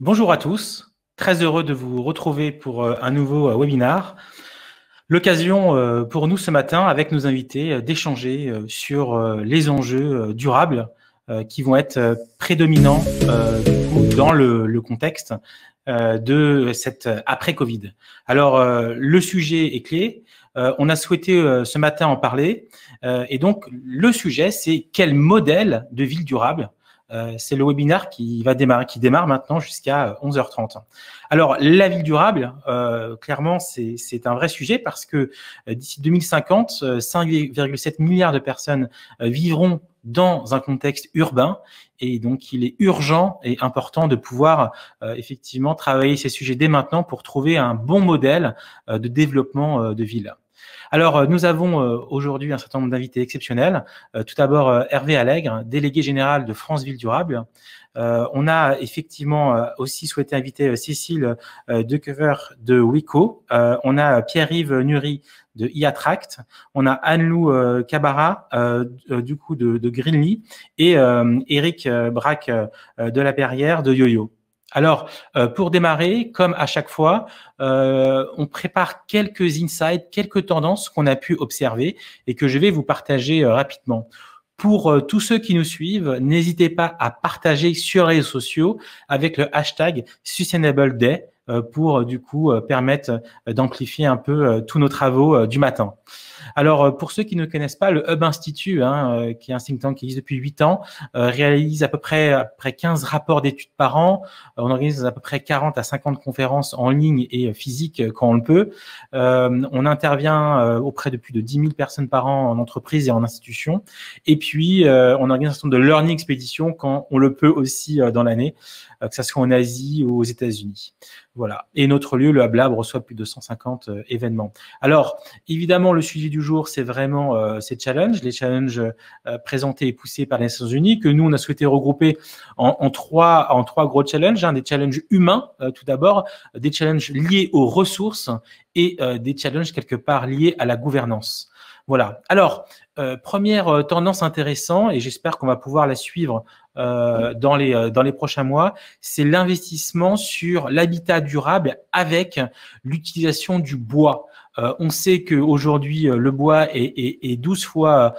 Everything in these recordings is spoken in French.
Bonjour à tous, très heureux de vous retrouver pour un nouveau webinaire. L'occasion pour nous ce matin, avec nos invités, d'échanger sur les enjeux durables qui vont être prédominants dans le contexte de cette après-Covid. Alors, le sujet est clé. On a souhaité ce matin en parler. Et donc, le sujet, c'est quel modèle de ville durable. C'est le webinaire qui démarre maintenant jusqu'à 11h30. Alors, la ville durable, clairement, c'est un vrai sujet parce que d'ici 2050, 5,7 milliards de personnes vivront dans un contexte urbain. Et donc, il est urgent et important de pouvoir effectivement travailler ces sujets dès maintenant pour trouver un bon modèle de développement de ville. Alors, nous avons aujourd'hui un certain nombre d'invités exceptionnels. Tout d'abord, Hervé Allègre, délégué général de France Ville Durable. On a effectivement aussi souhaité inviter Cécile Decoever de WICO. On a Pierre-Yves Nury de iAttract. On a Anne-Lou Cabara du coup de Greenly et Eric Braque de La Perrière de YoYo. Alors, pour démarrer, comme à chaque fois, on prépare quelques insights, quelques tendances qu'on a pu observer et que je vais vous partager rapidement. Pour tous ceux qui nous suivent, n'hésitez pas à partager sur les réseaux sociaux avec le hashtag Sustainable Day pour du coup permettre d'amplifier un peu tous nos travaux du matin. Alors, pour ceux qui ne connaissent pas, le Hub Institute, qui est un think tank qui existe depuis 8 ans, réalise à peu près 15 rapports d'études par an. On organise à peu près 40 à 50 conférences en ligne et physiques quand on le peut. On intervient auprès de plus de 10 000 personnes par an en entreprise et en institution. Et puis, on organise un certain nombre de learning expéditions quand on le peut aussi dans l'année, que ce soit en Asie ou aux États-Unis. Voilà. Et notre lieu, le Hub Lab, reçoit plus de 150 événements. Alors, évidemment, le sujet du jour, c'est vraiment ces challenges, les challenges présentés et poussés par les Nations Unies, que nous, on a souhaité regrouper en trois gros challenges. Des challenges humains, tout d'abord, des challenges liés aux ressources et des challenges quelque part liés à la gouvernance. Voilà. Alors, première tendance intéressante, et j'espère qu'on va pouvoir la suivre dans les prochains mois, c'est l'investissement sur l'habitat durable avec l'utilisation du bois. On sait qu'aujourd'hui, le bois est 12 fois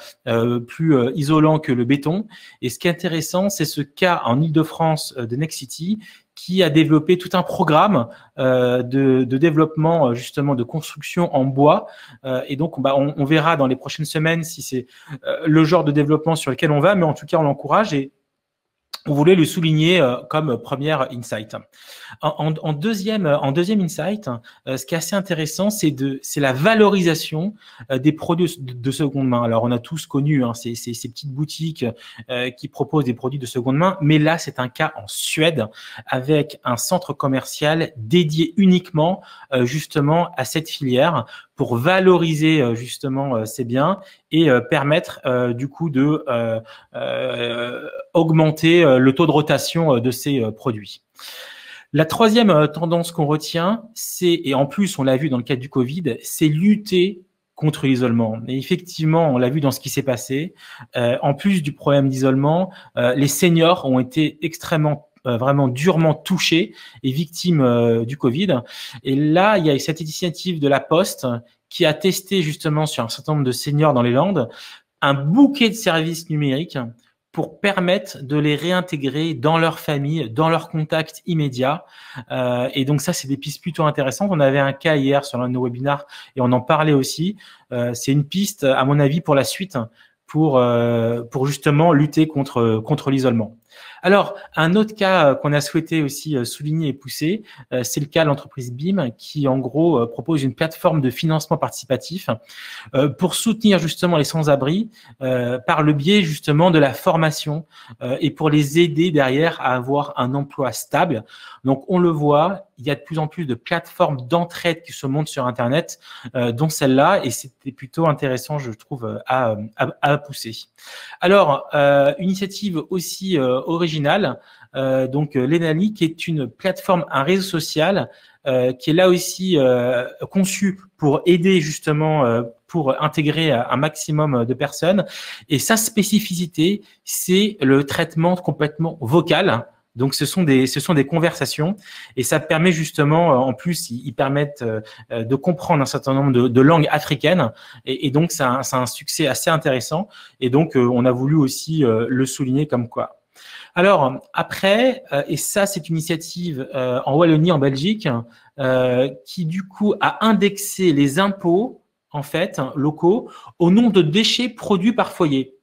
plus isolant que le béton. Et ce qui est intéressant, c'est ce cas en Île-de-France de Nexity qui a développé tout un programme de développement justement de construction en bois. Et donc, on verra dans les prochaines semaines si c'est le genre de développement sur lequel on va, mais en tout cas, on l'encourage et on voulait le souligner comme première insight. En deuxième insight, ce qui est assez intéressant, c'est la valorisation des produits de seconde main. Alors, on a tous connu ces petites boutiques qui proposent des produits de seconde main, mais là, c'est un cas en Suède avec un centre commercial dédié uniquement justement à cette filière pour valoriser justement ces biens et permettre du coup de augmenter le taux de rotation de ces produits. La troisième tendance qu'on retient, et en plus on l'a vu dans le cadre du Covid, c'est lutter contre l'isolement. Et effectivement, on l'a vu dans ce qui s'est passé. En plus du problème d'isolement, les seniors ont été extrêmement vraiment durement touchés et victimes du Covid. Et là, il y a cette initiative de la Poste qui a testé justement sur un certain nombre de seniors dans les Landes un bouquet de services numériques pour permettre de les réintégrer dans leur famille, dans leur contact immédiat. Et donc ça, c'est des pistes plutôt intéressantes. On avait un cas hier sur l'un de nos webinaires et on en parlait aussi. C'est une piste, à mon avis, pour la suite, pour justement lutter contre l'isolement. Alors, un autre cas qu'on a souhaité aussi souligner et pousser, c'est le cas de l'entreprise BIM qui, en gros, propose une plateforme de financement participatif pour soutenir justement les sans-abri par le biais justement de la formation et pour les aider derrière à avoir un emploi stable. Donc, on le voit, il y a de plus en plus de plateformes d'entraide qui se montent sur Internet, dont celle-là, et c'était plutôt intéressant, je trouve, à pousser. Alors, initiative aussi originale, donc l'Enali, qui est une plateforme, un réseau social qui est là aussi conçu pour aider justement, pour intégrer un maximum de personnes. Et sa spécificité, c'est le traitement complètement vocal. Donc, ce sont des conversations et ça permet justement, en plus, ils permettent de comprendre un certain nombre de langues africaines et donc, ça a un succès assez intéressant. Et donc, on a voulu aussi le souligner comme quoi. Alors, après, et ça, c'est une initiative en Wallonie, en Belgique, qui, du coup, a indexé les impôts, en fait, locaux, au nombre de déchets produits par foyer.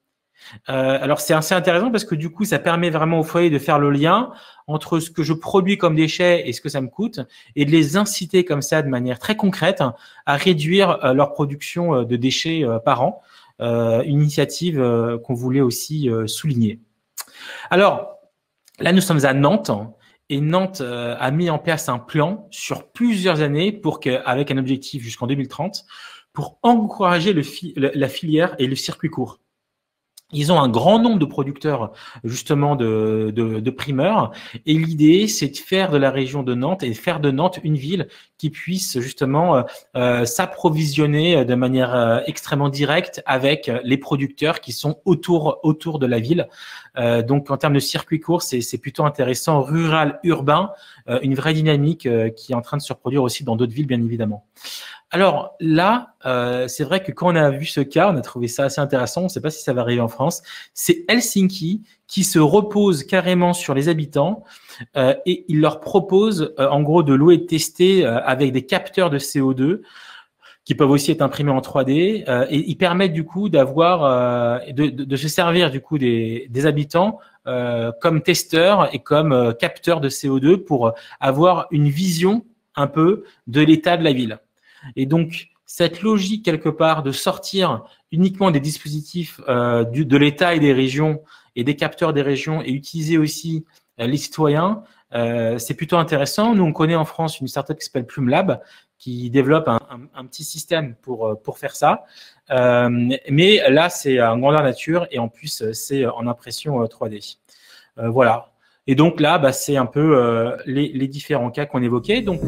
Alors, c'est assez intéressant parce que, du coup, ça permet vraiment au foyer de faire le lien entre ce que je produis comme déchets et ce que ça me coûte et de les inciter comme ça, de manière très concrète, à réduire leur production de déchets par an. Une initiative qu'on voulait aussi souligner. Alors, là, nous sommes à Nantes et Nantes a mis en place un plan sur plusieurs années avec un objectif jusqu'en 2030 pour encourager la filière et le circuit court. Ils ont un grand nombre de producteurs justement de primeurs et l'idée c'est de faire de la région de Nantes et de faire de Nantes une ville qui puisse justement s'approvisionner de manière extrêmement directe avec les producteurs qui sont autour de la ville. Donc en termes de circuit court, c'est plutôt intéressant, rural, urbain, une vraie dynamique qui est en train de se reproduire aussi dans d'autres villes bien évidemment. Alors là, c'est vrai que quand on a vu ce cas, on a trouvé ça assez intéressant. On ne sait pas si ça va arriver en France. C'est Helsinki qui se repose carrément sur les habitants et il leur propose en gros de louer et de tester avec des capteurs de CO2 qui peuvent aussi être imprimés en 3D et ils permettent du coup d'avoir de se servir du coup des habitants comme testeurs et comme capteurs de CO2 pour avoir une vision un peu de l'état de la ville. Et donc, cette logique, quelque part, de sortir uniquement des dispositifs de l'État et des régions et des capteurs des régions et utiliser aussi les citoyens, c'est plutôt intéressant. Nous, on connaît en France une startup qui s'appelle PlumeLab qui développe un petit système pour faire ça. Mais là, c'est en grandeur nature et en plus, c'est en impression 3D. Voilà. Et donc là, bah, c'est un peu les différents cas qu'on évoquait. Donc,